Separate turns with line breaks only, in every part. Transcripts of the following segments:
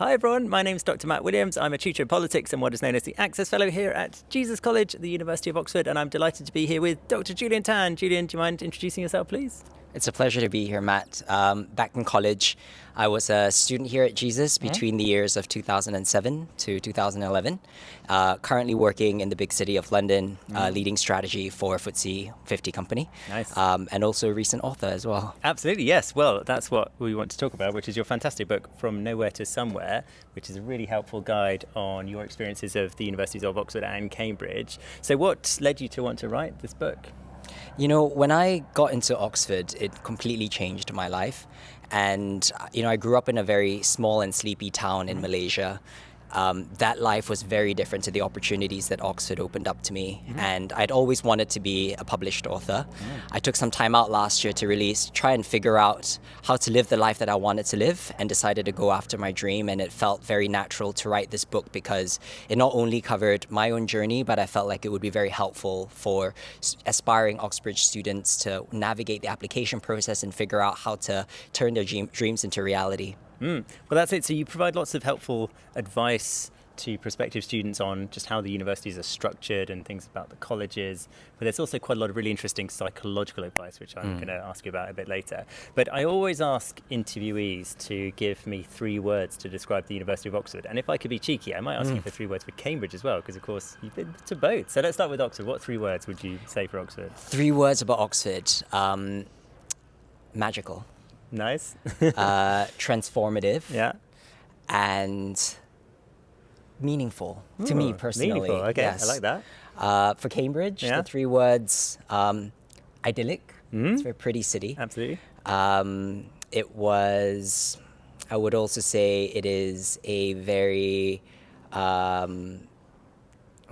Hi everyone, my name's Dr Matt Williams. I'm a tutor in politics and what is known as the Access Fellow here at Jesus College at the University of Oxford, and I'm delighted to be here with Dr Julian Tan. Julian, do you mind introducing yourself, please?
It's a pleasure to be here, Matt. Back in college, I was a student here at Jesus between the years of 2007 to 2011. Currently working in the big city of London, leading strategy for a FTSE 50 company.
Nice.
And also a recent author as well.
Absolutely, yes. Well, that's what we want to talk about, which is your fantastic book, From Nowhere to Somewhere, which is a really helpful guide on your experiences of the universities of Oxford and Cambridge. So what led you to want to write this book?
You know, when I got into Oxford, it completely changed my life. And, I grew up in a very small and sleepy town in Malaysia. That life was very different to the opportunities that Oxford opened up to me. And I'd always wanted to be a published author. I took some time out last year to really try and figure out how to live the life that I wanted to live and decided to go after my dream. And it felt very natural to write this book because it not only covered my own journey, but I felt like it would be very helpful for aspiring Oxbridge students to navigate the application process and figure out how to turn their dreams into reality.
Well, that's it. So you provide lots of helpful advice to prospective students on just how the universities are structured and things about the colleges. But there's also quite a lot of really interesting psychological advice, which I'm going to ask you about a bit later. But I always ask interviewees to give me 3 words to describe the University of Oxford. And if I could be cheeky, I might ask you for 3 words for Cambridge as well, because of course you've been to both. So let's start with Oxford. What 3 words would you say for Oxford?
3 words about Oxford. Magical.
Nice.
Transformative.
Yeah.
And meaningful to me personally.
Meaningful, okay,
yes.
I like that.
For Cambridge, the 3 words, idyllic. It's a very pretty city.
Absolutely.
It was, I would also say it is a very,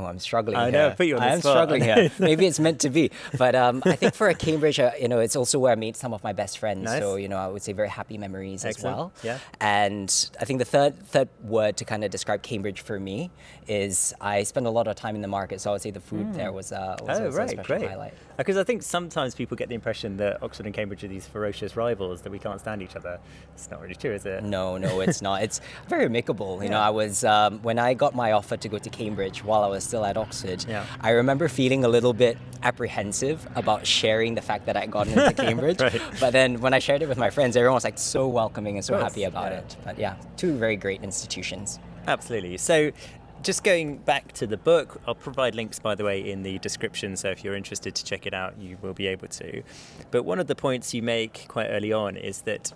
I'm struggling
I
here.
know, I put you on the
I'm
spot.
struggling here. Maybe it's meant to be. But I think for a Cambridge, it's also where I made some of my best friends.
Nice.
So, I would say very happy memories
Excellent.
as well.
Yeah.
And I think the third word to kind of describe Cambridge for me is I spend a lot of time in the market. So I would say the food there was also a special highlight.
Because I think sometimes people get the impression that Oxford and Cambridge are these ferocious rivals, that we can't stand each other. It's not really true, is it?
No, it's not. It's very amicable. I was, when I got my offer to go to Cambridge while I was still at Oxford, I remember feeling a little bit apprehensive about sharing the fact that I'd gotten into Cambridge.
Right.
But then when I shared it with my friends, everyone was like so welcoming and so happy about it. But 2 very great institutions.
Absolutely. So just going back to the book, I'll provide links, by the way, in the description. So if you're interested to check it out, you will be able to. But one of the points you make quite early on is that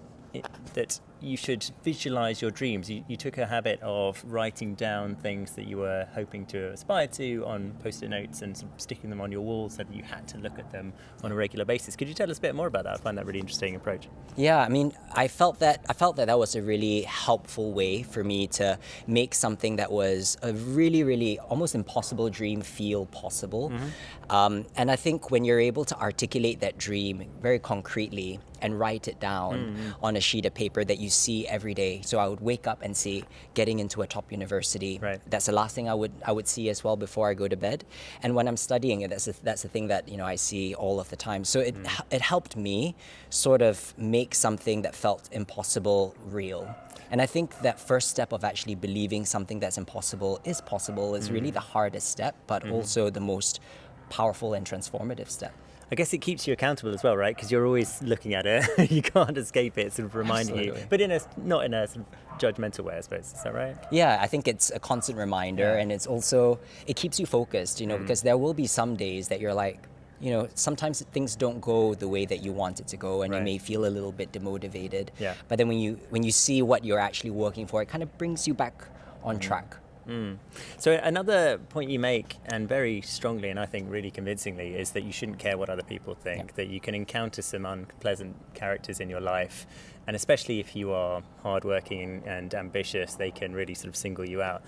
you should visualize your dreams. You took a habit of writing down things that you were hoping to aspire to on post-it notes and sort of sticking them on your wall so that you had to look at them on a regular basis. Could you tell us a bit more about that? I find that a really interesting approach.
Yeah, I felt that was a really helpful way for me to make something that was a really, really almost impossible dream feel possible. And I think when you're able to articulate that dream very concretely and write it down on a sheet of paper that you see every day. So I would wake up and see getting into a top university.
Right.
That's the last thing I would see as well before I go to bed. And when I'm studying it, that's the thing that I see all of the time. So it helped me sort of make something that felt impossible real. And I think that first step of actually believing something that's impossible is really the hardest step, but also the most powerful and transformative step.
I guess it keeps you accountable as well, right? Because you're always looking at it. You can't escape it, sort of reminding you. But not in a sort of judgmental way, I suppose. Is that right?
Yeah, I think it's a constant reminder, and it keeps you focused, because there will be some days that you're like, sometimes things don't go the way that you want it to go, and you may feel a little bit demotivated.
Yeah.
But then when you see what you're actually working for, it kind of brings you back on track.
So another point you make, and very strongly and I think really convincingly, is that you shouldn't care what other people think, that you can encounter some unpleasant characters in your life, and especially if you are hardworking and ambitious, they can really sort of single you out.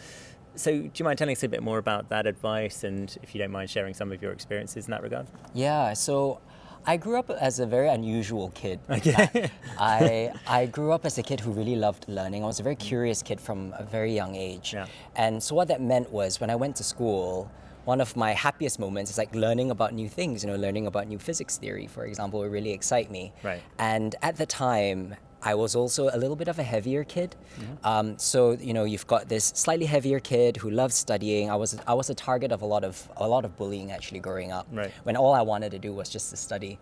So do you mind telling us a bit more about that advice, and if you don't mind sharing some of your experiences in that regard?
Yeah, so I grew up as a very unusual kid.
Okay.
I grew up as a kid who really loved learning. I was a very curious kid from a very young age. Yeah. And so what that meant was when I went to school, one of my happiest moments is like learning about new things, learning about new physics theory, for example, would really excite me.
Right.
And at the time, I was also a little bit of a heavier kid. So you've got this slightly heavier kid who loves studying. I was a target of a lot of bullying actually growing up.
Right.
When all I wanted to do was just to study,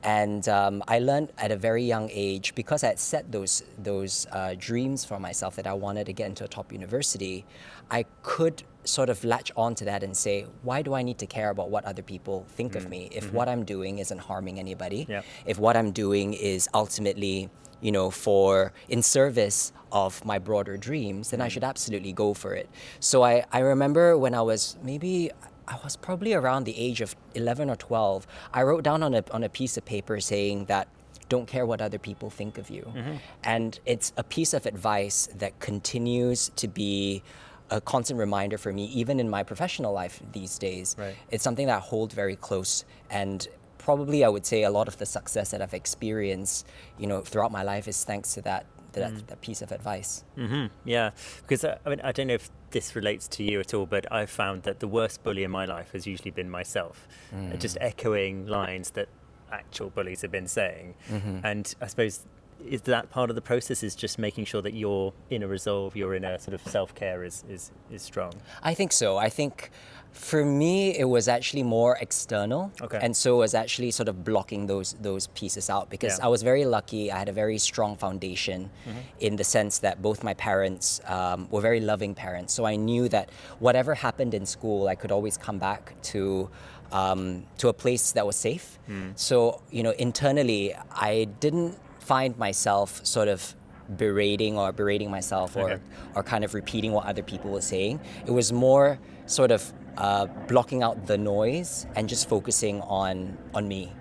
and I learned at a very young age, because I had set those dreams for myself that I wanted to get into a top university. I could sort of latch on to that and say, why do I need to care about what other people think of me if what I'm doing isn't harming anybody?
Yep.
If what I'm doing is ultimately, in service of my broader dreams, then I should absolutely go for it. So I remember when I was probably around the age of 11 or 12, I wrote down on a piece of paper saying that don't care what other people think of you. And it's a piece of advice that continues to be a constant reminder for me, even in my professional life these days.
Right.
It's something that I hold very close, and probably I would say a lot of the success that I've experienced, throughout my life is thanks to that piece of advice.
Yeah, because I don't know if this relates to you at all, but I've found that the worst bully in my life has usually been myself, just echoing lines that actual bullies have been saying. And I suppose, is that part of the process, is just making sure that your inner resolve, your inner sort of self-care is strong? I
think so. I think for me, it was actually more external.
Okay.
And so it was actually sort of blocking those pieces out, because I was very lucky. I had a very strong foundation in the sense that both my parents were very loving parents. So I knew that whatever happened in school, I could always come back to a place that was safe. So, internally, I didn't find myself sort of berating myself or kind of repeating what other people were saying. It was more sort of blocking out the noise and just focusing on me.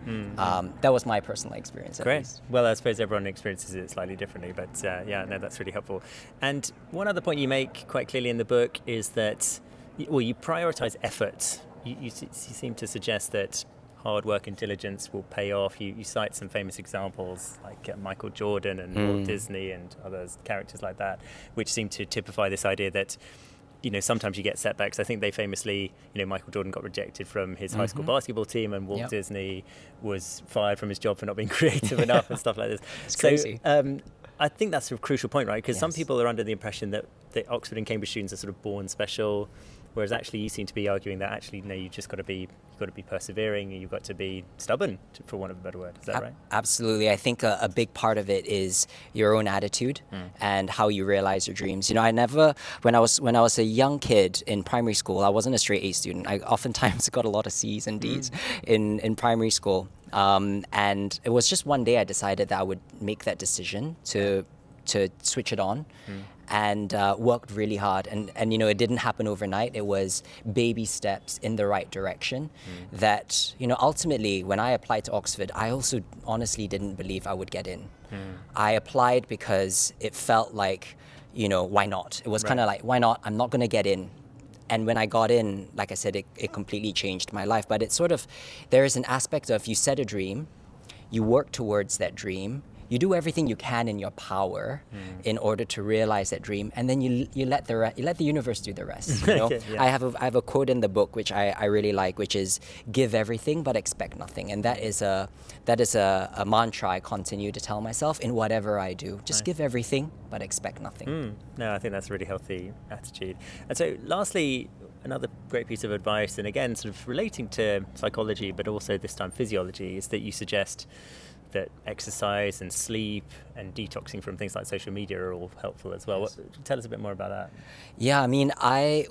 That was my personal experience, at least.
Well, I suppose everyone experiences it slightly differently, but that's really helpful. And one other point you make quite clearly in the book is that, you prioritize effort. You seem to suggest that hard work and diligence will pay off. You cite some famous examples like Michael Jordan and Walt Disney and others, characters like that, which seem to typify this idea that, sometimes you get setbacks. I think they famously, Michael Jordan got rejected from his high school basketball team, and Walt Disney was fired from his job for not being creative enough and stuff like this.
It's crazy.
I think that's a crucial point, right? Because some people are under the impression that the Oxford and Cambridge students are sort of born special, whereas actually you seem to be arguing that actually, no, you've just got to be persevering, and you've got to be stubborn, for want of a better word. Is that right?
Absolutely. I think a big part of it is your own attitude and how you realize your dreams. I never, when I was a young kid in primary school, I wasn't a straight A student. I oftentimes got a lot of C's and D's in primary school. And it was just one day I decided that I would make that decision to switch it on. And worked really hard. And it didn't happen overnight. It was baby steps in the right direction that, ultimately, when I applied to Oxford, I also honestly didn't believe I would get in. I applied because it felt like, why not? It was kind of like, why not? I'm not going to get in. And when I got in, like I said, it completely changed my life. But it's sort of, there is an aspect of, you set a dream, you work towards that dream, you do everything you can in your power in order to realize that dream, and then you let the universe do the rest. I have a quote in the book which I really like, which is give everything but expect nothing, and that is a mantra I continue to tell myself in whatever I do. Just give everything but expect nothing.
No, I think that's a really healthy attitude. And so, lastly, another great piece of advice, and again, sort of relating to psychology, but also this time physiology, is that you suggest that exercise and sleep and detoxing from things like social media are all helpful as well. Tell us a bit more about that.
Yeah, I mean, I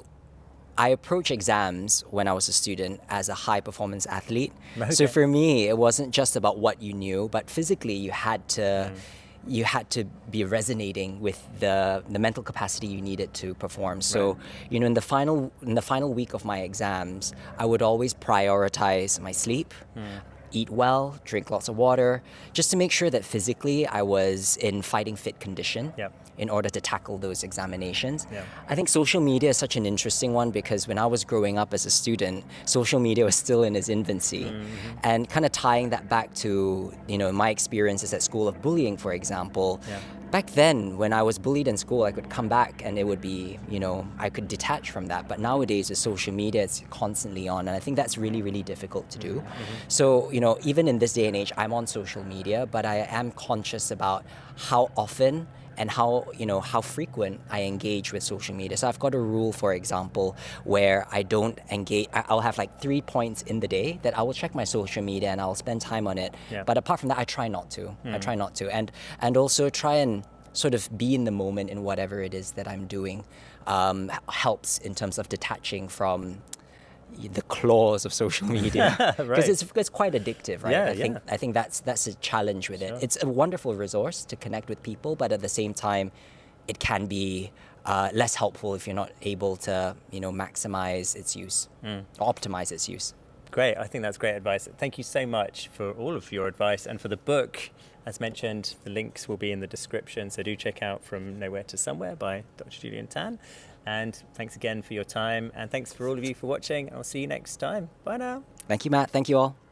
approach exams when I was a student as a high performance athlete. Okay. So for me, it wasn't just about what you knew, but physically you had to be resonating with the mental capacity you needed to perform. So, in the final week of my exams, I would always prioritize my sleep, eat well, drink lots of water, just to make sure that physically I was in fighting fit condition.
Yep.
in order to tackle those examinations.
Yeah.
I think social media is such an interesting one because when I was growing up as a student, social media was still in its infancy. And kind of tying that back to, my experiences at school of bullying, for example.
Yeah.
Back then, when I was bullied in school, I could come back and it would be, I could detach from that. But nowadays, with social media, it's constantly on. And I think that's really, really difficult to do. So, even in this day and age, I'm on social media, but I am conscious about how often and how frequent I engage with social media. So I've got a rule, for example, where I don't engage. I'll have like 3 points in the day that I will check my social media and I'll spend time on it.
Yeah.
But apart from that, I try not to. And also try and sort of be in the moment in whatever it is that I'm doing. Helps in terms of detaching from the claws of social media, because it's quite addictive, right?
Yeah,
I think that's a challenge with it. It's a wonderful resource to connect with people, but at the same time, it can be less helpful if you're not able to maximize its use, or optimize its use.
Great. I think that's great advice. Thank you so much for all of your advice and for the book. As mentioned, the links will be in the description, so do check out From Nowhere to Somewhere by Dr. Julian Tan. And thanks again for your time, and thanks for all of you for watching. I'll see you next time. Bye now.
Thank you, Matt. Thank you all.